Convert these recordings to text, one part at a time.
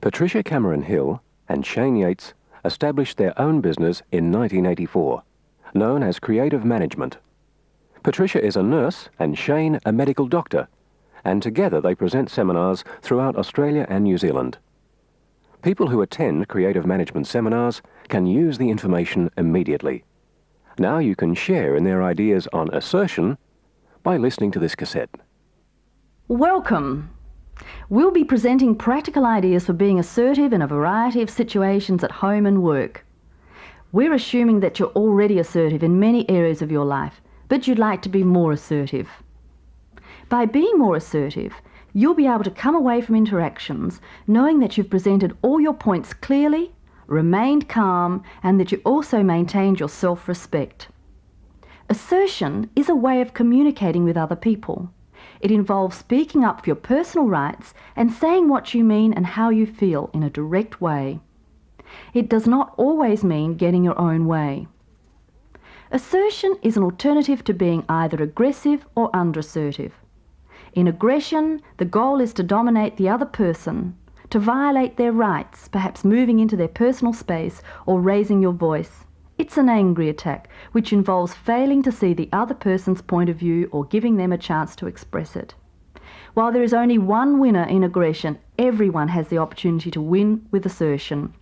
Patricia Cameron-Hill and Shayne Yates established their own business in 1984, known as Creative Management. Patricia is a nurse and Shayne a medical doctor, and together they present seminars throughout Australia and New Zealand. People who attend creative management seminars can use the information immediately. Now you can share in their ideas on assertion by listening to this cassette. Welcome. We'll be presenting practical ideas for being assertive in a variety of situations at home and work. We're assuming that you're already assertive in many areas of your life, but you'd like to be more assertive. By being more assertive, you'll be able to come away from interactions knowing that you've presented all your points clearly, remained calm, and that you also maintained your self-respect. Assertion is a way of communicating with other people. It involves speaking up for your personal rights and saying what you mean and how you feel in a direct way. It does not always mean getting your own way. Assertion is an alternative to being either aggressive or under-assertive. In aggression, the goal is to dominate the other person, to violate their rights, perhaps moving into their personal space or raising your voice. It's an angry attack, which involves failing to see the other person's point of view or giving them a chance to express it. While there is only one winner in aggression, everyone has the opportunity to win with assertion.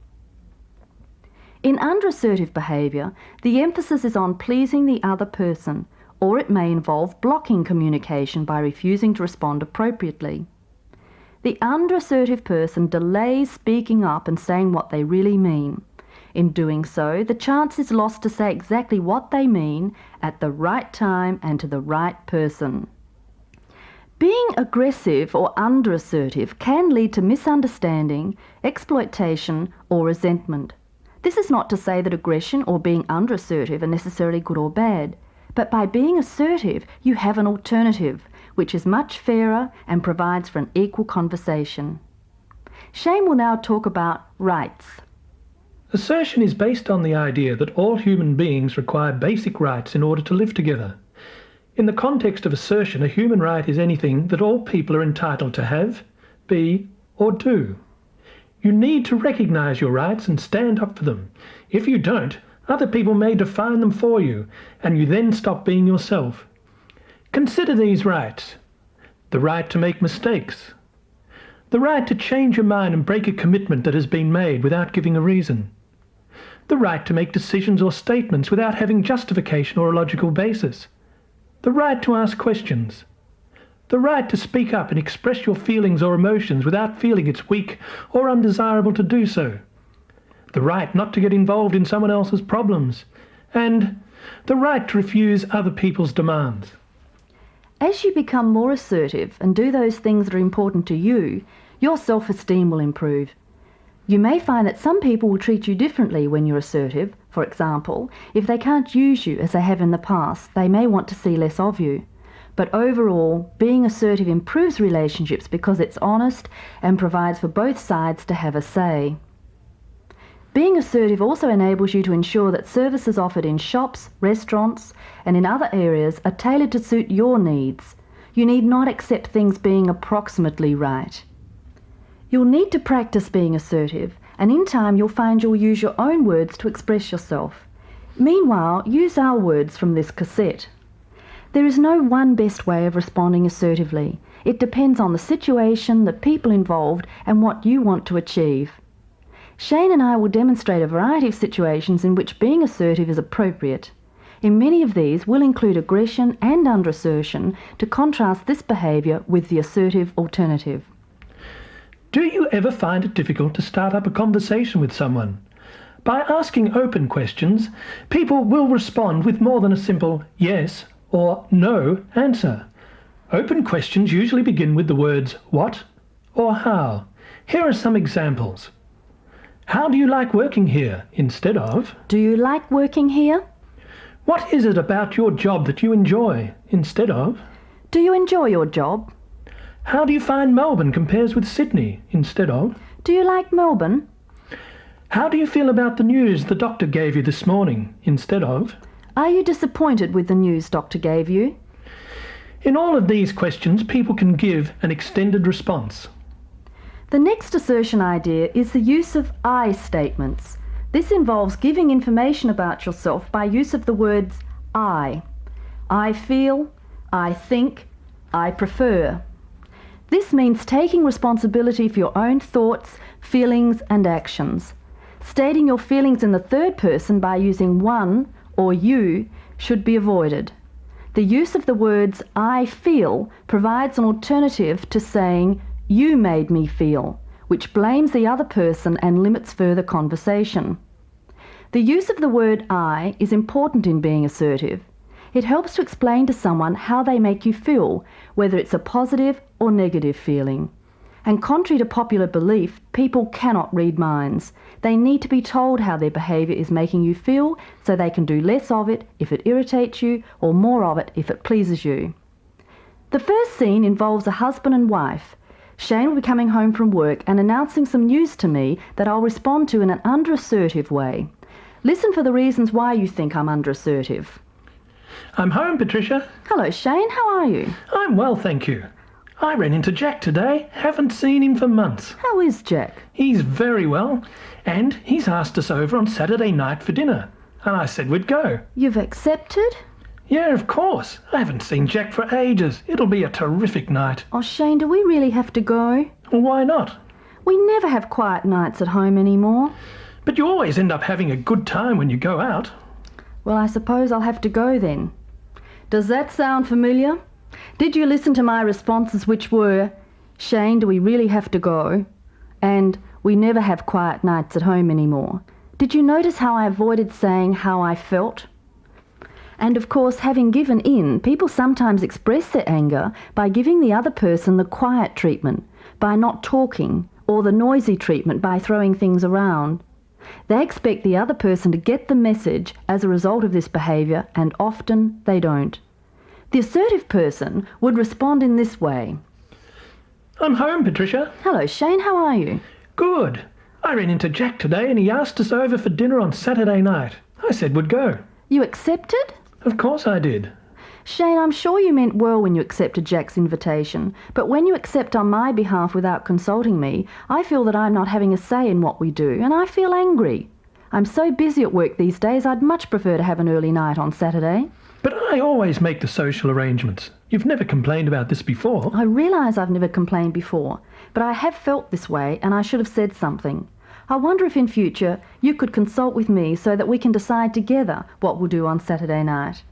In under-assertive behaviour, the emphasis is on pleasing the other person, or it may involve blocking communication by refusing to respond appropriately. The under-assertive person delays speaking up and saying what they really mean. In doing so, the chance is lost to say exactly what they mean at the right time and to the right person. Being aggressive or under-assertive can lead to misunderstanding, exploitation, or resentment. This is not to say that aggression or being under-assertive are necessarily good or bad, but by being assertive, you have an alternative, which is much fairer and provides for an equal conversation. Shayne will now talk about rights. Assertion is based on the idea that all human beings require basic rights in order to live together. In the context of assertion, a human right is anything that all people are entitled to have, be, or do. You need to recognise your rights and stand up for them. If you don't, other people may define them for you, and you then stop being yourself. Consider these rights. The right to make mistakes. The right to change your mind and break a commitment that has been made without giving a reason. The right to make decisions or statements without having justification or a logical basis. The right to ask questions. The right to speak up and express your feelings or emotions without feeling it's weak or undesirable to do so. The right not to get involved in someone else's problems. And the right to refuse other people's demands. As you become more assertive and do those things that are important to you, your self-esteem will improve. You may find that some people will treat you differently when you're assertive. For example, if they can't use you as they have in the past, they may want to see less of you. But overall, being assertive improves relationships because it's honest and provides for both sides to have a say. Being assertive also enables you to ensure that services offered in shops, restaurants, and in other areas are tailored to suit your needs. You need not accept things being approximately right. You'll need to practice being assertive, and in time you'll find you'll use your own words to express yourself. Meanwhile, use our words from this cassette. There is no one best way of responding assertively. It depends on the situation, the people involved, and what you want to achieve. Shayne and I will demonstrate a variety of situations in which being assertive is appropriate. In many of these, we'll include aggression and under-assertion to contrast this behaviour with the assertive alternative. Do you ever find it difficult to start up a conversation with someone? By asking open questions, people will respond with more than a simple yes or no answer. Open questions usually begin with the words what or how. Here are some examples. How do you like working here? Instead of, Do you like working here? what is it about your job that you enjoy? Instead of, Do you enjoy your job? how do you find Melbourne compares with Sydney? Instead of, Do you like Melbourne? how do you feel about the news the doctor gave you this morning? Instead of, Are you disappointed with the news doctor gave you? in all of these questions, people can give an extended response. The next assertion idea is the use of I statements. This involves giving information about yourself by use of the words I. I feel, I think, I prefer. This means taking responsibility for your own thoughts, feelings and actions. Stating your feelings in the third person by using one or you should be avoided. The use of the words I feel provides an alternative to saying you made me feel, which blames the other person and limits further conversation. The use of the word I is important in being assertive. It helps to explain to someone how they make you feel, whether it's a positive or negative feeling. And contrary to popular belief, people cannot read minds. They need to be told how their behaviour is making you feel so they can do less of it if it irritates you or more of it if it pleases you. The first scene involves a husband and wife. Shayne will be coming home from work and announcing some news to me that I'll respond to in an under-assertive way. Listen for the reasons why you think I'm under-assertive. I'm home, Patricia. Hello, Shayne. How are you? I'm well, thank you. I ran into Jack today. Haven't seen him for months. How is Jack? He's very well, and he's asked us over on Saturday night for dinner. And I said we'd go. You've accepted? Yeah, of course. I haven't seen Jack for ages. It'll be a terrific night. Oh, Shayne, do we really have to go? Well, why not? We never have quiet nights at home anymore. But you always end up having a good time when you go out. Well, I suppose I'll have to go then. Does that sound familiar? Did you listen to my responses, which were, Shayne, do we really have to go? And we never have quiet nights at home anymore. Did you notice how I avoided saying how I felt? And of course, having given in, people sometimes express their anger by giving the other person the quiet treatment, by not talking, or the noisy treatment by throwing things around. They expect the other person to get the message as a result of this behaviour, and often they don't. The assertive person would respond in this way. I'm home, Patricia. Hello, Shayne, how are you? Good. I ran into Jack today and he asked us over for dinner on Saturday night. I said we'd go. You accepted? Of course I did. Shayne, I'm sure you meant well when you accepted Jack's invitation, but when you accept on my behalf without consulting me, I feel that I'm not having a say in what we do, and I feel angry. I'm so busy at work these days, I'd much prefer to have an early night on Saturday. But I always make the social arrangements. You've never complained about this before. I realise I've never complained before, but I have felt this way and I should have said something. I wonder if in future you could consult with me so that we can decide together what we'll do on Saturday night.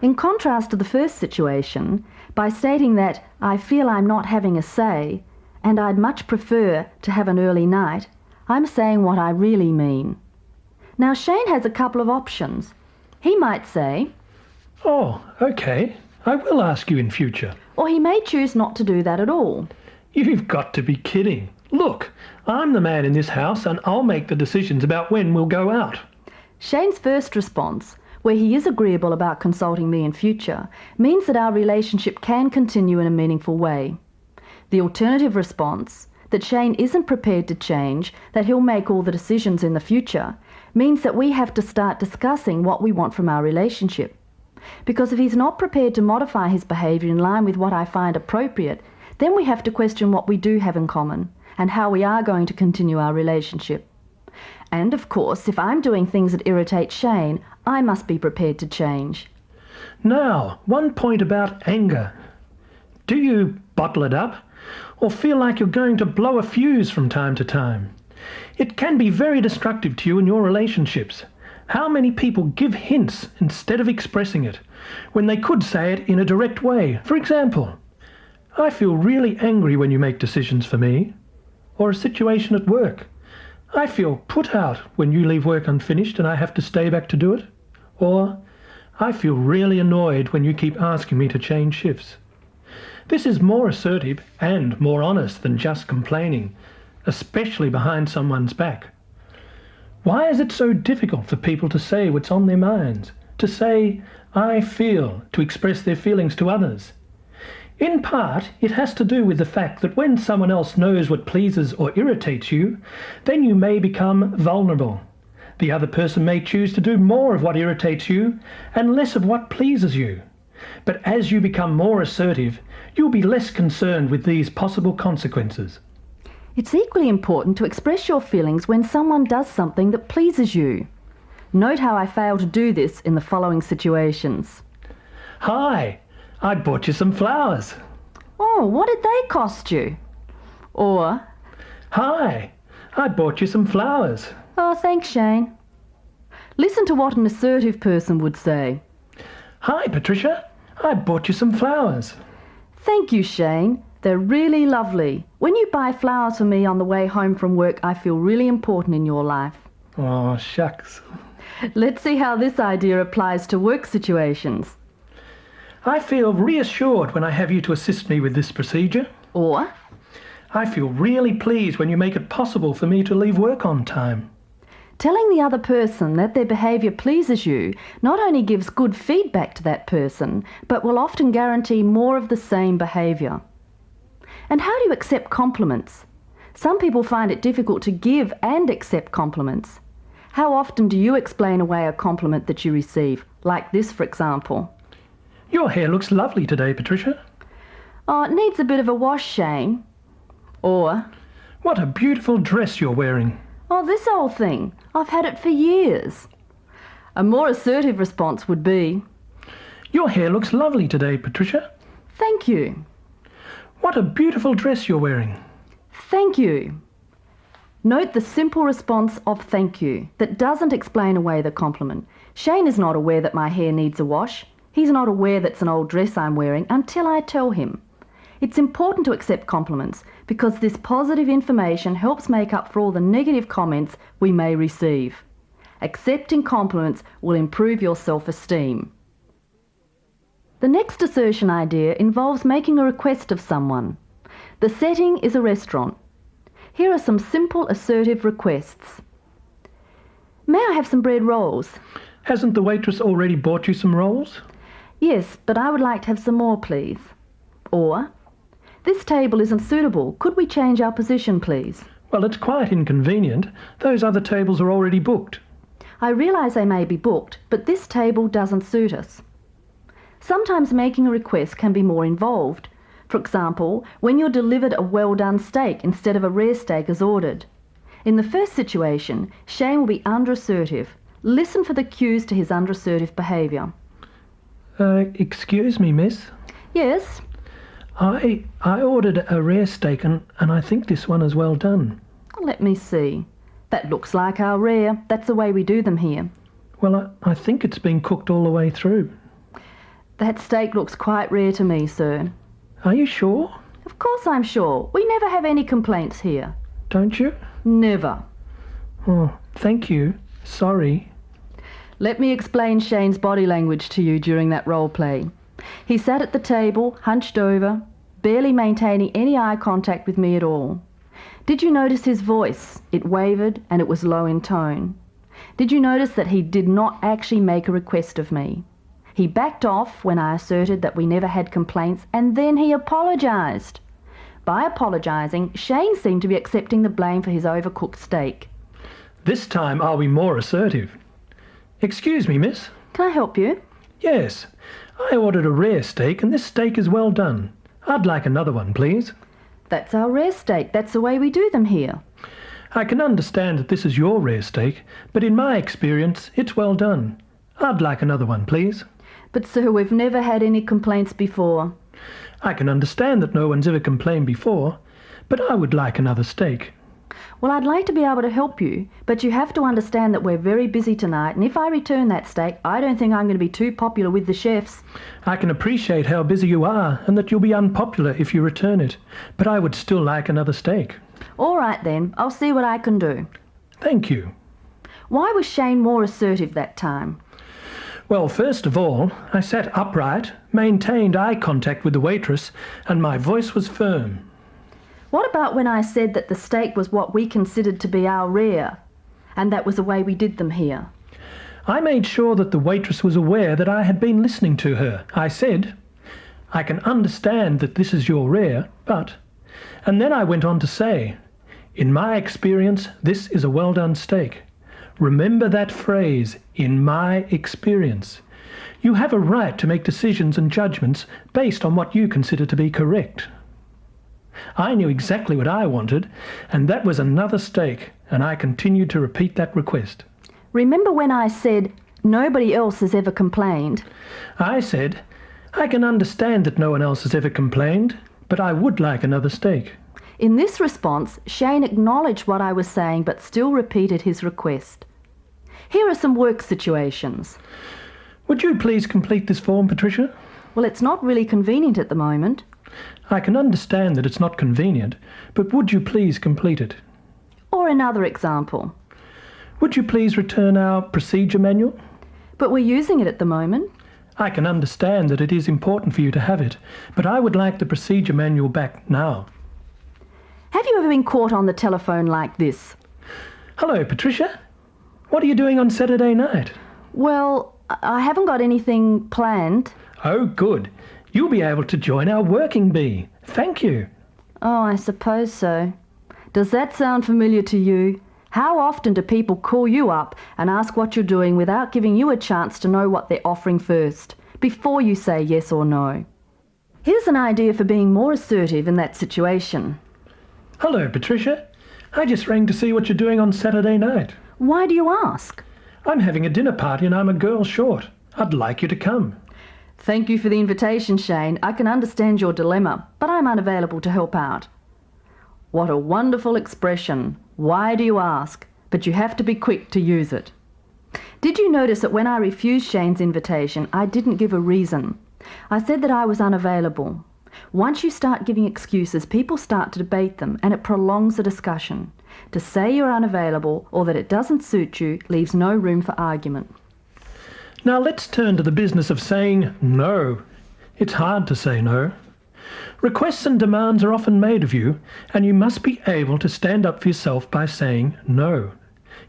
In contrast to the first situation, by stating that I feel I'm not having a say and I'd much prefer to have an early night, I'm saying what I really mean. Now Shayne has a couple of options. He might say, Oh, okay. I will ask you in future. Or he may choose not to do that at all. You've got to be kidding. Look, I'm the man in this house and I'll make the decisions about when we'll go out. Shayne's first response, where he is agreeable about consulting me in future, means that our relationship can continue in a meaningful way. The alternative response, that Shayne isn't prepared to change, that he'll make all the decisions in the future, means that we have to start discussing what we want from our relationship. Because if he's not prepared to modify his behaviour in line with what I find appropriate, then we have to question what we do have in common and how we are going to continue our relationship. And of course, if I'm doing things that irritate Shayne, I must be prepared to change. Now, one point about anger. Do you bottle it up or feel like you're going to blow a fuse from time to time? It can be very destructive to you in your relationships. How many people give hints instead of expressing it, when they could say it in a direct way? For example, I feel really angry when you make decisions for me. Or a situation at work. I feel put out when you leave work unfinished and I have to stay back to do it. Or I feel really annoyed when you keep asking me to change shifts. This is more assertive and more honest than just complaining, especially behind someone's back. Why is it so difficult for people to say what's on their minds, to say, I feel, to express their feelings to others? In part, it has to do with the fact that when someone else knows what pleases or irritates you, then you may become vulnerable. The other person may choose to do more of what irritates you and less of what pleases you. But as you become more assertive, you'll be less concerned with these possible consequences. It's equally important to express your feelings when someone does something that pleases you. Note how I fail to do this in the following situations. Hi, I bought you some flowers. Oh, what did they cost you? Or, Hi, I bought you some flowers. oh, thanks, Shayne. Listen to what an assertive person would say. Hi, Patricia, I bought you some flowers. Thank you, Shayne. They're really lovely. When you buy flowers for me on the way home from work, I feel really important in your life. Oh, shucks. Let's see how this idea applies to work situations. I feel reassured when I have you to assist me with this procedure. Or, I feel really pleased when you make it possible for me to leave work on time. telling the other person that their behaviour pleases you not only gives good feedback to that person, but will often guarantee more of the same behaviour. And how do you accept compliments? Some people find it difficult to give and accept compliments. How often do you explain away a compliment that you receive? Like this, for example. Your hair looks lovely today, Patricia. Oh, it needs a bit of a wash, Shayne. Or, What a beautiful dress you're wearing. oh, this old thing. I've had it for years. A more assertive response would be, Your hair looks lovely today, Patricia. thank you. What a beautiful dress you're wearing. Thank you. Note the simple response of thank you that doesn't explain away the compliment. Shayne is not aware that my hair needs a wash. He's not aware that's an old dress I'm wearing until I tell him. It's important to accept compliments because this positive information helps make up for all the negative comments we may receive. Accepting compliments will improve your self-esteem. The next assertion idea involves making a request of someone. The setting is a restaurant. Here are some simple assertive requests. May I have some bread rolls? Hasn't the waitress already bought you some rolls? Yes, but I would like to have some more, please. Or, this table isn't suitable. Could we change our position, please? Well, it's quite inconvenient. Those other tables are already booked. I realise they may be booked, but this table doesn't suit us. Sometimes making a request can be more involved. For example, when you're delivered a well-done steak instead of a rare steak as ordered. In the first situation, Shayne will be under-assertive. Listen for the cues to his under-assertive behaviour. Excuse me, miss. Yes? I ordered a rare steak and I think this one is well done. Let me see. That looks like our rare. That's the way we do them here. Well, I think it's been cooked all the way through. That steak looks quite rare to me, sir. Are you sure? Of course I'm sure. We never have any complaints here. Don't you? Never. Oh, thank you. Sorry. Let me explain Shayne's body language to you during that role play. He sat at the table, hunched over, barely maintaining any eye contact with me at all. Did you notice his voice? It wavered and it was low in tone. Did you notice that he did not actually make a request of me? He backed off when I asserted that we never had complaints, and then he apologised. By apologising, Shayne seemed to be accepting the blame for his overcooked steak. This time I'll be more assertive. Excuse me, miss. Can I help you? Yes, I ordered a rare steak and this steak is well done. I'd like another one, please. That's our rare steak. That's the way we do them here. I can understand that this is your rare steak, but in my experience, it's well done. I'd like another one, please. But sir, we've never had any complaints before. I can understand that no one's ever complained before, but I would like another steak. Well, I'd like to be able to help you, but you have to understand that we're very busy tonight, and if I return that steak, I don't think I'm going to be too popular with the chefs. I can appreciate how busy you are and that you'll be unpopular if you return it, but I would still like another steak. All right then, I'll see what I can do. Thank you. Why was Shayne more assertive that time? Well, first of all, I sat upright, maintained eye contact with the waitress, and my voice was firm. What about when I said that the steak was what we considered to be our rare, and that was the way we did them here? I made sure that the waitress was aware that I had been listening to her. I said, I can understand that this is your rare, but... And then I went on to say, in my experience, this is a well-done steak. Remember that phrase, in my experience. You have a right to make decisions and judgments based on what you consider to be correct. I knew exactly what I wanted, and that was another steak, and I continued to repeat that request. Remember when I said, nobody else has ever complained? I said, I can understand that no one else has ever complained, but I would like another steak. In this response, Shayne acknowledged what I was saying but still repeated his request. Here are some work situations. Would you please complete this form, Patricia? Well, it's not really convenient at the moment. I can understand that it's not convenient, but would you please complete it? Or another example. Would you please return our procedure manual? But we're using it at the moment. I can understand that it is important for you to have it, but I would like the procedure manual back now. Have you ever been caught on the telephone like this? Hello, Patricia. What are you doing on Saturday night? Well, I haven't got anything planned. Oh, good. You'll be able to join our working bee. Thank you. Oh, I suppose so. Does that sound familiar to you? How often do people call you up and ask what you're doing without giving you a chance to know what they're offering first, before you say yes or no? Here's an idea for being more assertive in that situation. Hello, Patricia. I just rang to see what you're doing on Saturday night. Why do you ask? I'm having a dinner party and I'm a girl short. I'd like you to come. Thank you for the invitation, Shayne. I can understand your dilemma, but I'm unavailable to help out. What a wonderful expression. Why do you ask? But you have to be quick to use it. Did you notice that when I refused Shayne's invitation, I didn't give a reason? I said that I was unavailable. Once you start giving excuses, people start to debate them, and it prolongs the discussion. To say you're unavailable or that it doesn't suit you leaves no room for argument. Now let's turn to the business of saying no. It's hard to say no. Requests and demands are often made of you, and you must be able to stand up for yourself by saying no.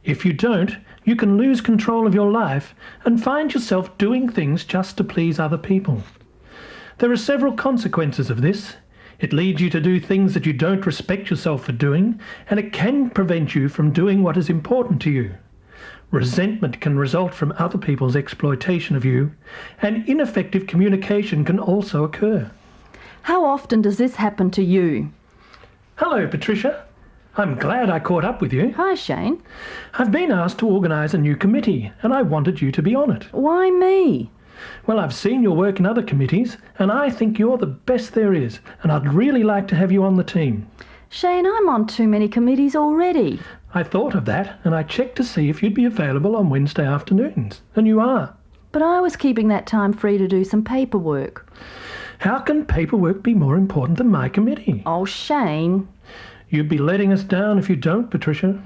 If you don't, you can lose control of your life and find yourself doing things just to please other people. There are several consequences of this. It leads you to do things that you don't respect yourself for doing, and it can prevent you from doing what is important to you. Resentment can result from other people's exploitation of you, and ineffective communication can also occur. How often does this happen to you? Hello, Patricia. I'm glad I caught up with you. Hi, Shayne. I've been asked to organise a new committee, and I wanted you to be on it. Why me? Well, I've seen your work in other committees, and I think you're the best there is, and I'd really like to have you on the team. Shayne, I'm on too many committees already. I thought of that, and I checked to see if you'd be available on Wednesday afternoons, and you are. But I was keeping that time free to do some paperwork. How can paperwork be more important than my committee? Oh, Shayne. You'd be letting us down if you don't, Patricia.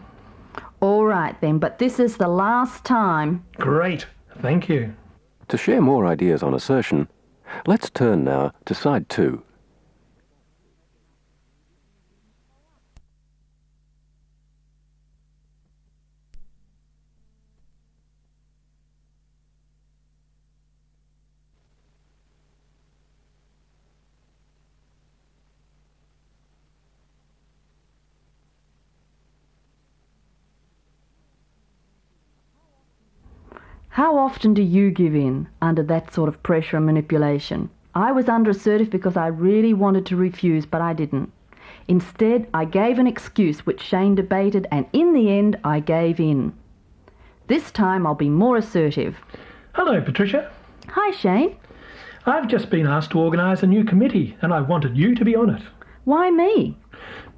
All right then, but this is the last time. Great, thank you. To share more ideas on assertion, let's turn now to side 2. How often do you give in under that sort of pressure and manipulation? I was under-assertive because I really wanted to refuse, but I didn't. Instead, I gave an excuse which Shayne debated, and in the end, I gave in. This time, I'll be more assertive. Hello, Patricia. Hi, Shayne. I've just been asked to organise a new committee, and I wanted you to be on it. Why me?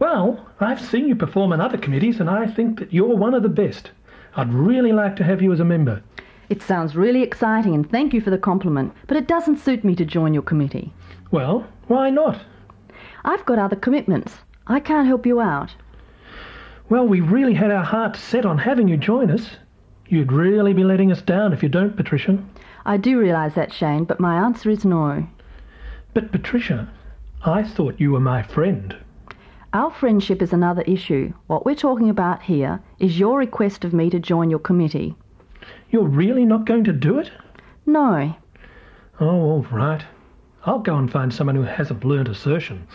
Well, I've seen you perform in other committees, and I think that you're one of the best. I'd really like to have you as a member. It sounds really exciting, and thank you for the compliment, but it doesn't suit me to join your committee. Well, why not? I've got other commitments. I can't help you out. Well, we really had our hearts set on having you join us. You'd really be letting us down if you don't, Patricia. I do realise that, Shayne, but my answer is no. But, Patricia, I thought you were my friend. Our friendship is another issue. What we're talking about here is your request of me to join your committee. You're really not going to do it? No. Oh, all right. I'll go and find someone who hasn't learned assertion.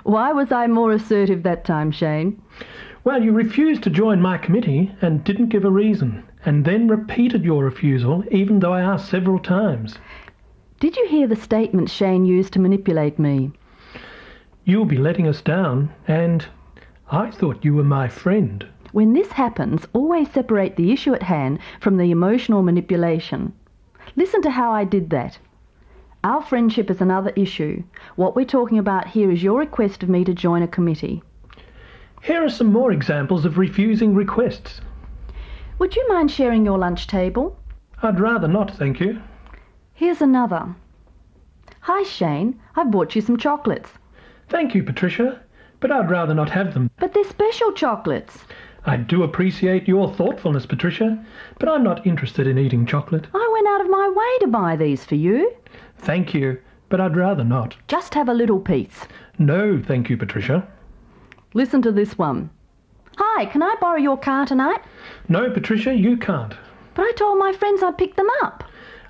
Why was I more assertive that time, Shayne? Well, you refused to join my committee and didn't give a reason, and then repeated your refusal even though I asked several times. Did you hear the statement Shayne used to manipulate me? You'll be letting us down, and I thought you were my friend. When this happens, always separate the issue at hand from the emotional manipulation. Listen to how I did that. Our friendship is another issue. What we're talking about here is your request of me to join a committee. Here are some more examples of refusing requests. Would you mind sharing your lunch table? I'd rather not, thank you. Here's another. Hi, Shayne. I've bought you some chocolates. Thank you, Patricia, but I'd rather not have them. But they're special chocolates. I do appreciate your thoughtfulness, Patricia, but I'm not interested in eating chocolate. I went out of my way to buy these for you. Thank you, but I'd rather not. Just have a little piece. No, thank you, Patricia. Listen to this one. Hi, can I borrow your car tonight? No, Patricia, you can't. But I told my friends I'd pick them up.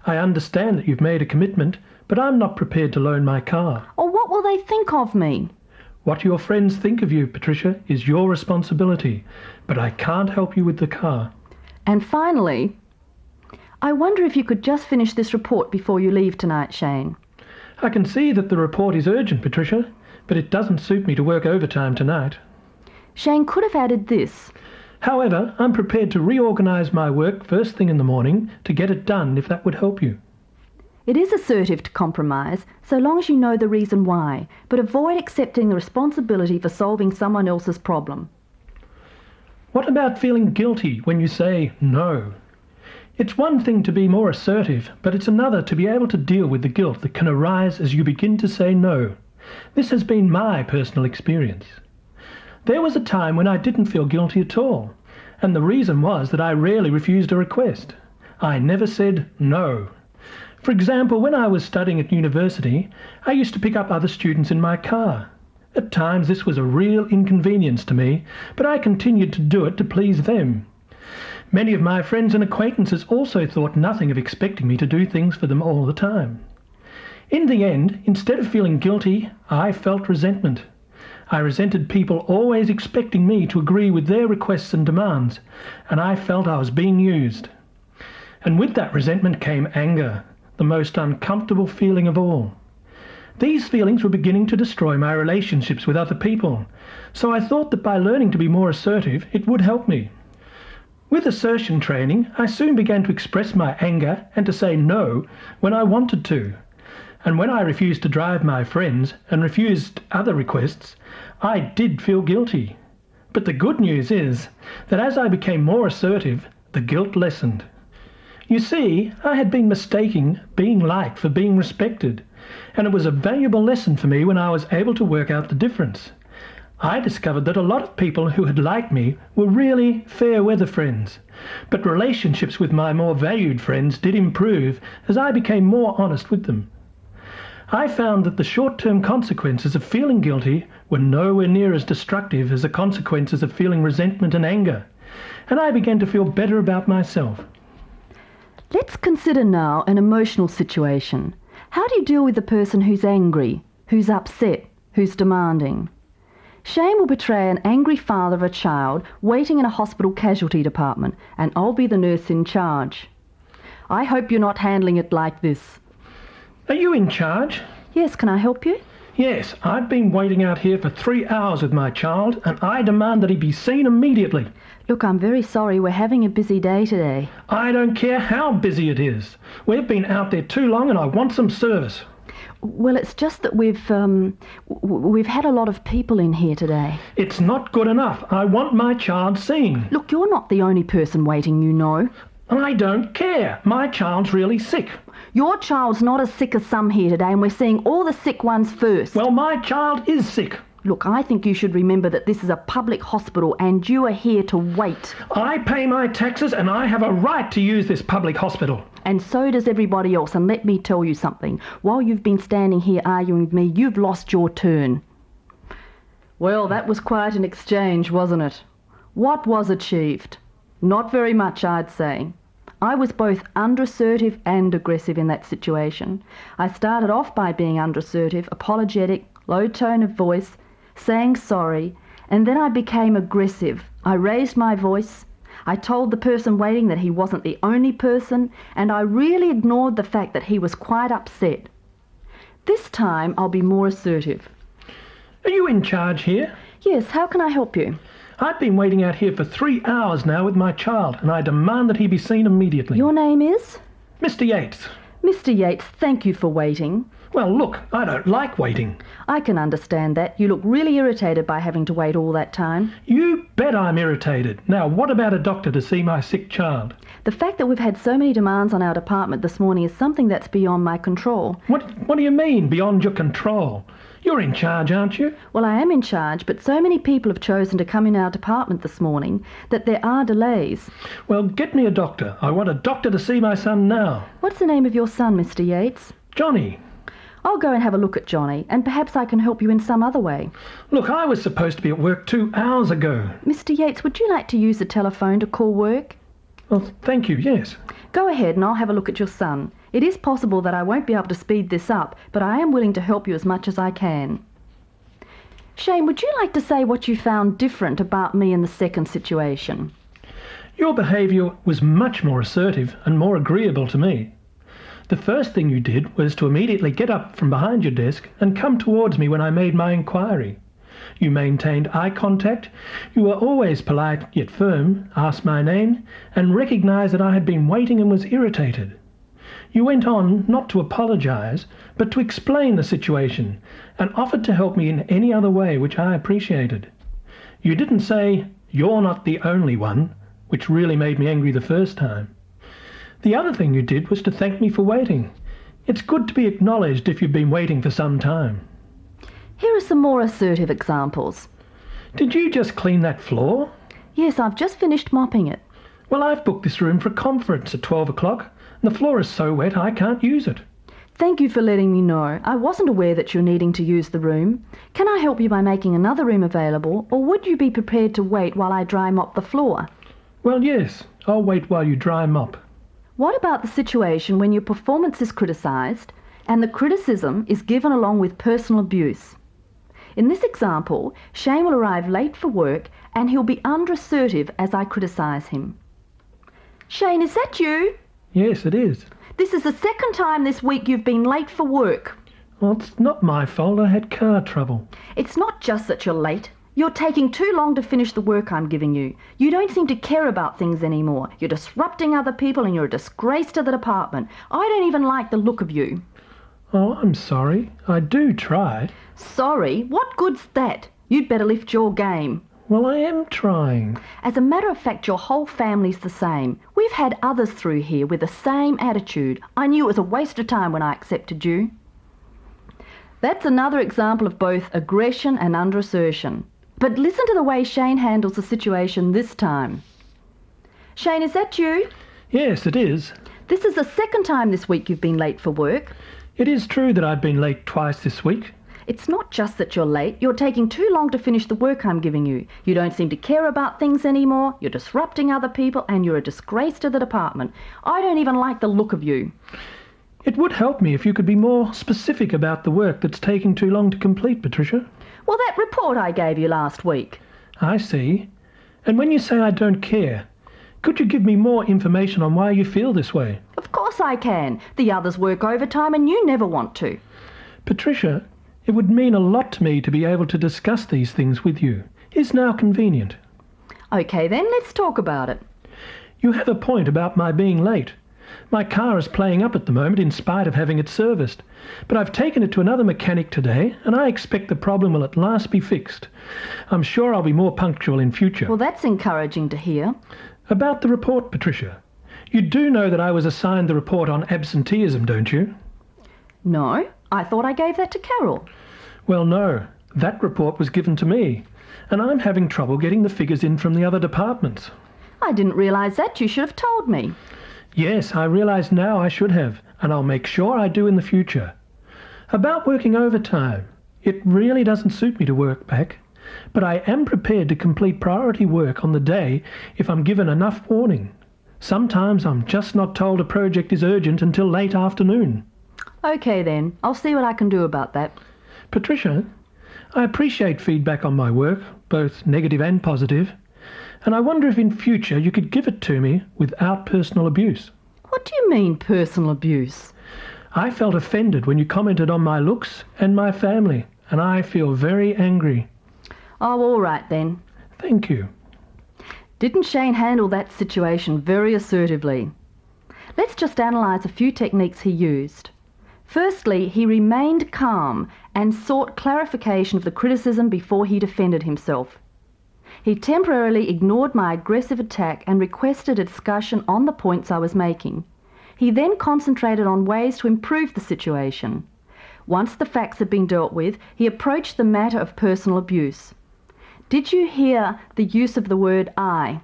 I understand that you've made a commitment, but I'm not prepared to loan my car. Or what will they think of me? What your friends think of you, Patricia, is your responsibility, but I can't help you with the car. And finally, I wonder if you could just finish this report before you leave tonight, Shayne. I can see that the report is urgent, Patricia, but it doesn't suit me to work overtime tonight. Shayne could have added this. However, I'm prepared to reorganise my work first thing in the morning to get it done if that would help you. It is assertive to compromise, so long as you know the reason why, but avoid accepting the responsibility for solving someone else's problem. What about feeling guilty when you say no? It's one thing to be more assertive, but it's another to be able to deal with the guilt that can arise as you begin to say no. This has been my personal experience. There was a time when I didn't feel guilty at all, and the reason was that I rarely refused a request. I never said no. For example, when I was studying at university, I used to pick up other students in my car. At times this was a real inconvenience to me, but I continued to do it to please them. Many of my friends and acquaintances also thought nothing of expecting me to do things for them all the time. In the end, instead of feeling guilty, I felt resentment. I resented people always expecting me to agree with their requests and demands, and I felt I was being used. And with that resentment came anger, the most uncomfortable feeling of all. These feelings were beginning to destroy my relationships with other people, so I thought that by learning to be more assertive, it would help me. With assertion training, I soon began to express my anger and to say no when I wanted to. And when I refused to drive my friends and refused other requests, I did feel guilty. But the good news is that as I became more assertive, the guilt lessened. You see, I had been mistaking being liked for being respected, and it was a valuable lesson for me when I was able to work out the difference. I discovered that a lot of people who had liked me were really fair-weather friends, but relationships with my more valued friends did improve as I became more honest with them. I found that the short-term consequences of feeling guilty were nowhere near as destructive as the consequences of feeling resentment and anger, and I began to feel better about myself. Let's consider now an emotional situation. How do you deal with the person who's angry, who's upset, who's demanding? Shayne will portray an angry father of a child waiting in a hospital casualty department, and I'll be the nurse in charge. I hope you're not handling it like this. Are you in charge? Yes, can I help you? Yes, I've been waiting out here for 3 hours with my child, and I demand that he be seen immediately. Look, I'm very sorry. We're having a busy day today. I don't care how busy it is. We've been out there too long and I want some service. Well, it's just that we've had a lot of people in here today. It's not good enough. I want my child seen. Look, you're not the only person waiting, you know. I don't care. My child's really sick. Your child's not as sick as some here today, and we're seeing all the sick ones first. Well, my child is sick. Look, I think you should remember that this is a public hospital and you are here to wait. I pay my taxes and I have a right to use this public hospital. And so does everybody else, and let me tell you something. While you've been standing here arguing with me, you've lost your turn. Well, that was quite an exchange, wasn't it? What was achieved? Not very much, I'd say. I was both under-assertive and aggressive in that situation. I started off by being under-assertive, apologetic, low tone of voice, saying sorry, and then I became aggressive. I raised my voice. I told the person waiting that he wasn't the only person, and I really ignored the fact that he was quite upset. This time I'll be more assertive. Are you in charge here? Yes, how can I help you? I've been waiting out here for 3 hours now with my child, and I demand that he be seen immediately. Your name is? Mr. Yates. Mr. Yates, thank you for waiting. Well, look, I don't like waiting. I can understand that. You look really irritated by having to wait all that time. You bet I'm irritated. Now, what about a doctor to see my sick child? The fact that we've had so many demands on our department this morning is something that's beyond my control. What do you mean, beyond your control? You're in charge, aren't you? Well, I am in charge, but so many people have chosen to come in our department this morning that there are delays. Well, get me a doctor. I want a doctor to see my son now. What's the name of your son, Mr. Yates? Johnny. I'll go and have a look at Johnny, and perhaps I can help you in some other way. Look, I was supposed to be at work 2 hours ago. Mr. Yates, would you like to use the telephone to call work? Well, thank you, yes. Go ahead and I'll have a look at your son. It is possible that I won't be able to speed this up, but I am willing to help you as much as I can. Shayne, would you like to say what you found different about me in the second situation? Your behaviour was much more assertive and more agreeable to me. The first thing you did was to immediately get up from behind your desk and come towards me when I made my inquiry. You maintained eye contact, you were always polite yet firm, asked my name, and recognised that I had been waiting and was irritated. You went on not to apologise, but to explain the situation, and offered to help me in any other way which I appreciated. You didn't say, "You're not the only one," which really made me angry the first time. The other thing you did was to thank me for waiting. It's good to be acknowledged if you've been waiting for some time. Here are some more assertive examples. Did you just clean that floor? Yes, I've just finished mopping it. Well, I've booked this room for a conference at 12 o'clock, and the floor is so wet I can't use it. Thank you for letting me know. I wasn't aware that you're needing to use the room. Can I help you by making another room available, or would you be prepared to wait while I dry mop the floor? Well, yes, I'll wait while you dry mop. What about the situation when your performance is criticised and the criticism is given along with personal abuse? In this example, Shayne will arrive late for work and he'll be under-assertive as I criticise him. Shayne, is that you? Yes, it is. This is the second time this week you've been late for work. Well, it's not my fault. I had car trouble. It's not just that you're late. You're taking too long to finish the work I'm giving you. You don't seem to care about things anymore. You're disrupting other people and you're a disgrace to the department. I don't even like the look of you. Oh, I'm sorry. I do try. Sorry? What good's that? You'd better lift your game. Well, I am trying. As a matter of fact, your whole family's the same. We've had others through here with the same attitude. I knew it was a waste of time when I accepted you. That's another example of both aggression and under-assertion. But listen to the way Shayne handles the situation this time. Shayne, is that you? Yes, it is. This is the second time this week you've been late for work. It is true that I've been late twice this week. It's not just that you're late. You're taking too long to finish the work I'm giving you. You don't seem to care about things anymore. You're disrupting other people and you're a disgrace to the department. I don't even like the look of you. It would help me if you could be more specific about the work that's taking too long to complete, Patricia. Well, that report I gave you last week. I see. And when you say I don't care, could you give me more information on why you feel this way? Of course I can. The others work overtime and you never want to. Patricia, it would mean a lot to me to be able to discuss these things with you. Is now convenient? Okay then, let's talk about it. You have a point about my being late. My car is playing up at the moment in spite of having it serviced. But I've taken it to another mechanic today and I expect the problem will at last be fixed. I'm sure I'll be more punctual in future. Well, that's encouraging to hear. About the report, Patricia. You do know that I was assigned the report on absenteeism, don't you? No, I thought I gave that to Carol. Well, no. That report was given to me. And I'm having trouble getting the figures in from the other departments. I didn't realise that. You should have told me. Yes, I realise now I should have, and I'll make sure I do in the future. About working overtime, it really doesn't suit me to work back, but I am prepared to complete priority work on the day if I'm given enough warning. Sometimes I'm just not told a project is urgent until late afternoon. Okay then, I'll see what I can do about that. Patricia, I appreciate feedback on my work, both negative and positive, and I wonder if in future you could give it to me without personal abuse. What do you mean, personal abuse? I felt offended when you commented on my looks and my family, and I feel very angry. Oh, all right then. Thank you. Didn't Shayne handle that situation very assertively? Let's just analyse a few techniques he used. Firstly, he remained calm and sought clarification of the criticism before he defended himself. He temporarily ignored my aggressive attack and requested a discussion on the points I was making. He then concentrated on ways to improve the situation. Once the facts had been dealt with, he approached the matter of personal abuse. Did you hear the use of the word I?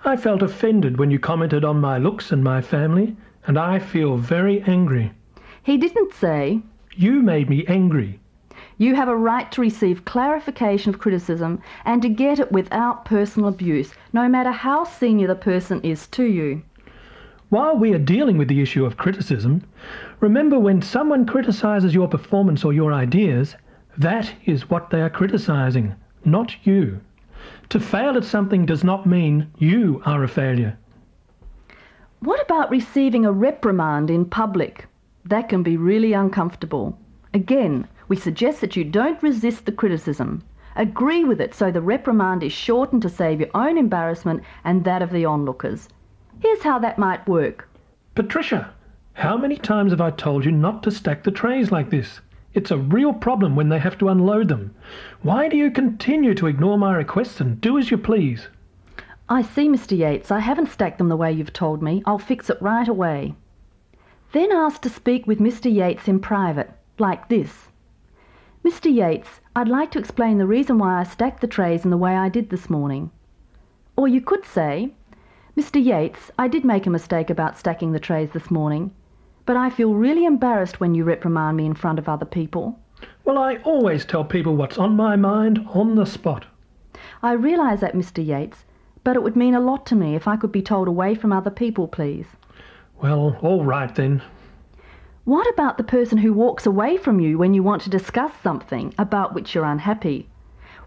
I felt offended when you commented on my looks and my family, and I feel very angry. He didn't say, You made me angry. you have a right to receive clarification of criticism and to get it without personal abuse, no matter how senior the person is to you. While we are dealing with the issue of criticism, remember when someone criticises your performance or your ideas, that is what they are criticising, not you. To fail at something does not mean you are a failure. What about receiving a reprimand in public? That can be really uncomfortable. Again, we suggest that you don't resist the criticism. Agree with it so the reprimand is shortened to save your own embarrassment and that of the onlookers. Here's how that might work. Patricia, how many times have I told you not to stack the trays like this? It's a real problem when they have to unload them. Why do you continue to ignore my requests and do as you please? I see, Mr. Yates. I haven't stacked them the way you've told me. I'll fix it right away. Then ask to speak with Mr. Yates in private, like this. Mr. Yates, I'd like to explain the reason why I stacked the trays in the way I did this morning. Or you could say, Mr. Yates, I did make a mistake about stacking the trays this morning, but I feel really embarrassed when you reprimand me in front of other people. Well, I always tell people what's on my mind on the spot. I realise that, Mr. Yates, but it would mean a lot to me if I could be told away from other people, please. Well, all right then. What about the person who walks away from you when you want to discuss something about which you're unhappy?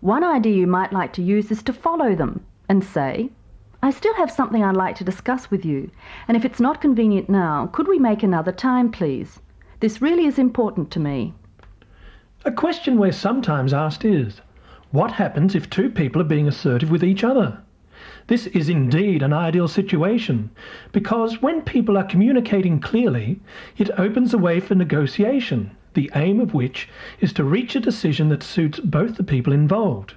One idea you might like to use is to follow them and say, I still have something I'd like to discuss with you, and if it's not convenient now, could we make another time, please? This really is important to me. A question we're sometimes asked is, what happens if two people are being assertive with each other? This is indeed an ideal situation, because when people are communicating clearly, it opens the way for negotiation, the aim of which is to reach a decision that suits both the people involved.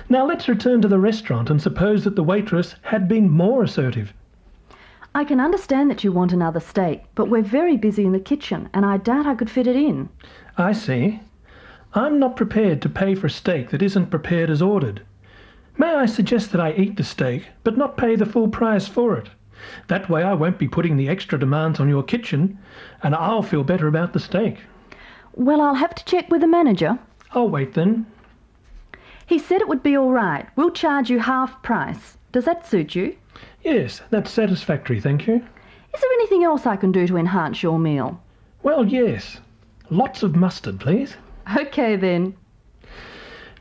Now let's return to the restaurant and suppose that the waitress had been more assertive. I can understand that you want another steak, but we're very busy in the kitchen, and I doubt I could fit it in. I see. I'm not prepared to pay for steak that isn't prepared as ordered. May I suggest that I eat the steak, but not pay the full price for it? That way I won't be putting the extra demands on your kitchen, and I'll feel better about the steak. Well, I'll have to check with the manager. I'll wait then. He said it would be all right. We'll charge you half price. Does that suit you? Yes, that's satisfactory, thank you. Is there anything else I can do to enhance your meal? Well, yes. Lots of mustard, please. Okay, then.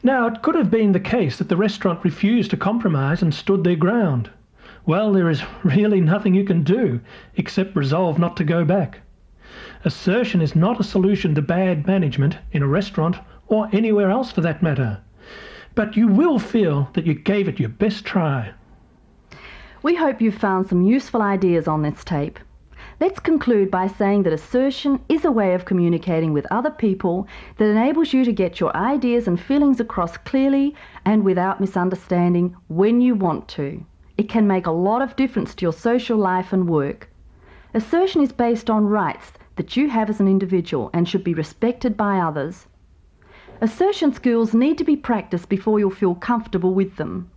Now, it could have been the case that the restaurant refused to compromise and stood their ground. Well, there is really nothing you can do except resolve not to go back. Assertion is not a solution to bad management in a restaurant or anywhere else for that matter. But you will feel that you gave it your best try. We hope you've found some useful ideas on this tape. Let's conclude by saying that assertion is a way of communicating with other people that enables you to get your ideas and feelings across clearly and without misunderstanding when you want to. It can make a lot of difference to your social life and work. Assertion is based on rights that you have as an individual and should be respected by others. Assertion skills need to be practiced before you'll feel comfortable with them.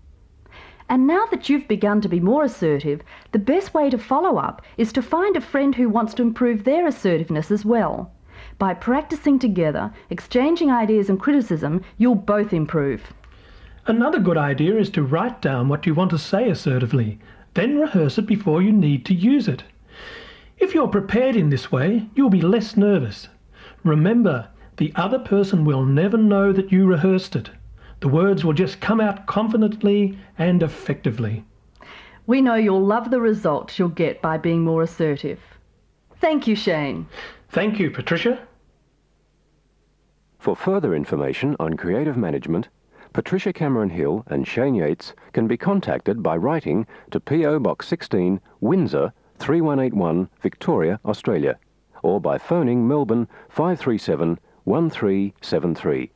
And now that you've begun to be more assertive, the best way to follow up is to find a friend who wants to improve their assertiveness as well. By practicing together, exchanging ideas and criticism, you'll both improve. Another good idea is to write down what you want to say assertively, then rehearse it before you need to use it. If you're prepared in this way, you'll be less nervous. Remember, the other person will never know that you rehearsed it. The words will just come out confidently and effectively. We know you'll love the results you'll get by being more assertive. Thank you, Shayne. Thank you, Patricia. For further information on creative management, Patricia Cameron-Hill and Shayne Yates can be contacted by writing to P.O. Box 16, Windsor, 3181, Victoria, Australia, or by phoning Melbourne 537 1373.